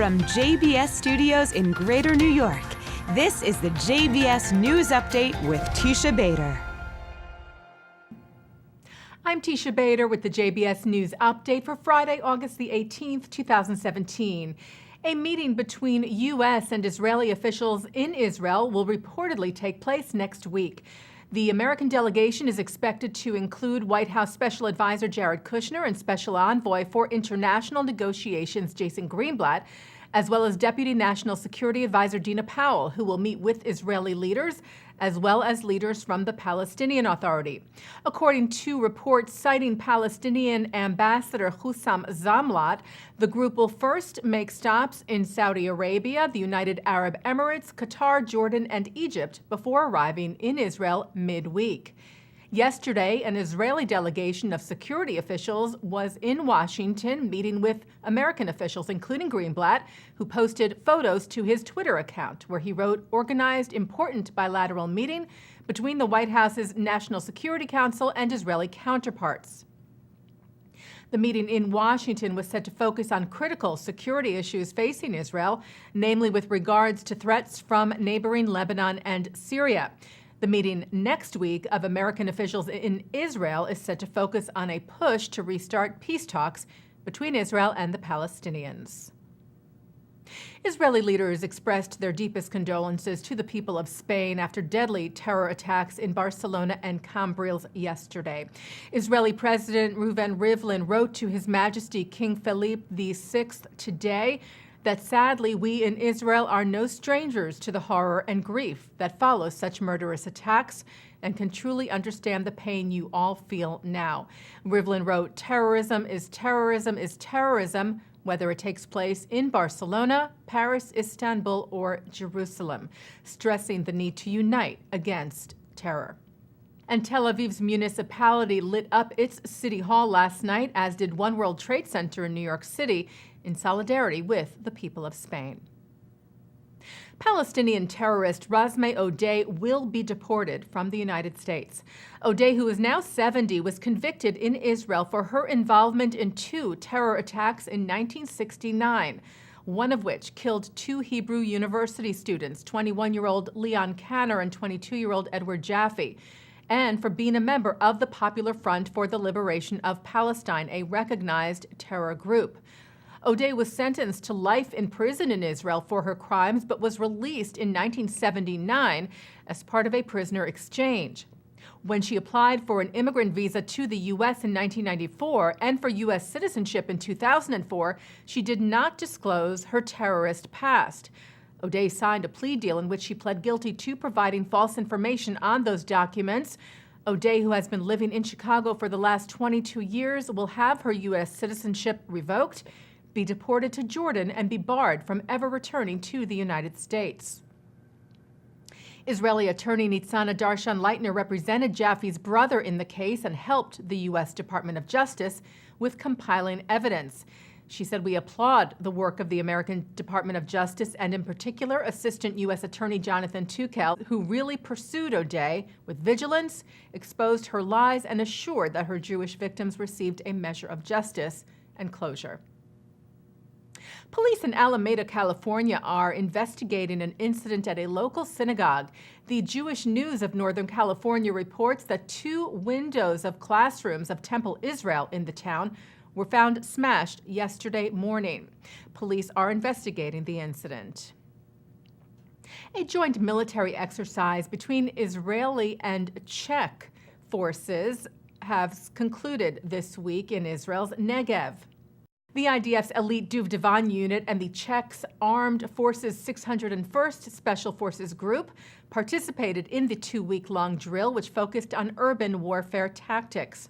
From JBS Studios in Greater New York, this is the JBS News Update with Teisha Bader. I'm Teisha Bader with the JBS News Update for Friday, August the 18th, 2017. A meeting between U.S. and Israeli officials in Israel will reportedly take place next week. The American delegation is expected to include White House Special Advisor Jared Kushner and Special Envoy for International Negotiations Jason Greenblatt, as well as Deputy National Security Advisor Dina Powell, who will meet with Israeli leaders, as well as leaders from the Palestinian Authority. According to reports citing Palestinian Ambassador Hussam Zamlat, the group will first make stops in Saudi Arabia, the United Arab Emirates, Qatar, Jordan, and Egypt before arriving in Israel midweek. Yesterday, an Israeli delegation of security officials was in Washington meeting with American officials, including Greenblatt, who posted photos to his Twitter account, where he wrote, "Organized important bilateral meeting between the White House's National Security Council and Israeli counterparts." The meeting in Washington was said to focus on critical security issues facing Israel, namely with regards to threats from neighboring Lebanon and Syria. The meeting next week of American officials in Israel is set to focus on a push to restart peace talks between Israel and the Palestinians. Israeli leaders expressed their deepest condolences to the people of Spain after deadly terror attacks in Barcelona and Cambrils yesterday. Israeli President Reuven Rivlin wrote to His Majesty King Philippe VI today that sadly we in Israel are no strangers to the horror and grief that follows such murderous attacks and can truly understand the pain you all feel now. Rivlin wrote, "Terrorism is terrorism is terrorism, whether it takes place in Barcelona, Paris, Istanbul, or Jerusalem," stressing the need to unite against terror. And Tel Aviv's municipality lit up its city hall last night, as did One World Trade Center in New York City, in solidarity with the people of Spain. Palestinian terrorist Rasmieh Odeh will be deported from the United States. Odeh, who is now 70, was convicted in Israel for her involvement in 2 terror attacks in 1969, one of which killed 2 Hebrew University students, 21-year-old Leon Kanner and 22-year-old Edward Jaffe, and for being a member of the Popular Front for the Liberation of Palestine, a recognized terror group. Odeh was sentenced to life in prison in Israel for her crimes, but was released in 1979 as part of a prisoner exchange. When she applied for an immigrant visa to the U.S. in 1994 and for U.S. citizenship in 2004, she did not disclose her terrorist past. Odeh signed a plea deal in which she pled guilty to providing false information on those documents. Odeh, who has been living in Chicago for the last 22 years, will have her U.S. citizenship revoked, be deported to Jordan, and be barred from ever returning to the United States. Israeli attorney Nitzana Darshan-Leitner represented Jaffe's brother in the case and helped the U.S. Department of Justice with compiling evidence. She said, "We applaud the work of the American Department of Justice and in particular Assistant U.S. Attorney Jonathan Tukel, who really pursued Odeh with vigilance, exposed her lies, and assured that her Jewish victims received a measure of justice and closure." Police in Alameda, California are investigating an incident at a local synagogue. The Jewish News of Northern California reports that 2 windows of classrooms of Temple Israel in the town were found smashed yesterday morning. Police are investigating the incident. A joint military exercise between Israeli and Czech forces has concluded this week in Israel's Negev. The IDF's elite Duvdevan unit and the Czechs' Armed Forces 601st Special Forces Group participated in the 2-week-long drill, which focused on urban warfare tactics.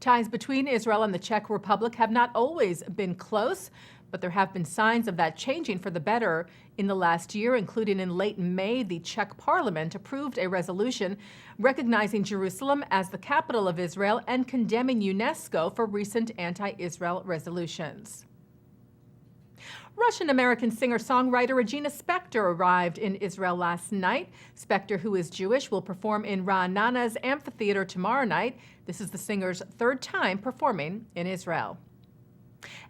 Ties between Israel and the Czech Republic have not always been close, but there have been signs of that changing for the better in the last year, including in late May, the Czech parliament approved a resolution recognizing Jerusalem as the capital of Israel and condemning UNESCO for recent anti-Israel resolutions. Russian-American singer-songwriter Regina Spektor arrived in Israel last night. Spektor, who is Jewish, will perform in Ra'anana's amphitheater tomorrow night. This is the singer's 3rd time performing in Israel.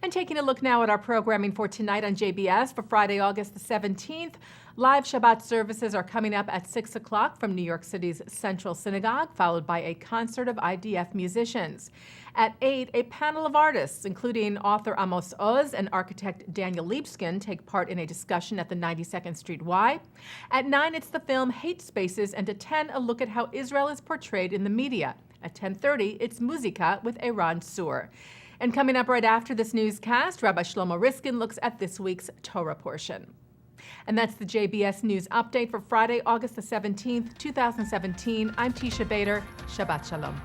And taking a look now at our programming for tonight on JBS for Friday, August the 17th. Live Shabbat services are coming up at 6 o'clock from New York City's Central Synagogue, followed by a concert of IDF musicians. At 8, a panel of artists, including author Amos Oz and architect Daniel Liebskin, take part in a discussion at the 92nd Street Y. At 9, it's the film Hate Spaces, and at 10, a look at how Israel is portrayed in the media. At 10:30, it's Muzika with Eran Sur. And coming up right after this newscast, Rabbi Shlomo Riskin looks at this week's Torah portion. And that's the JBS News Update for Friday, August the 17th, 2017. I'm Teisha Bader. Shabbat Shalom.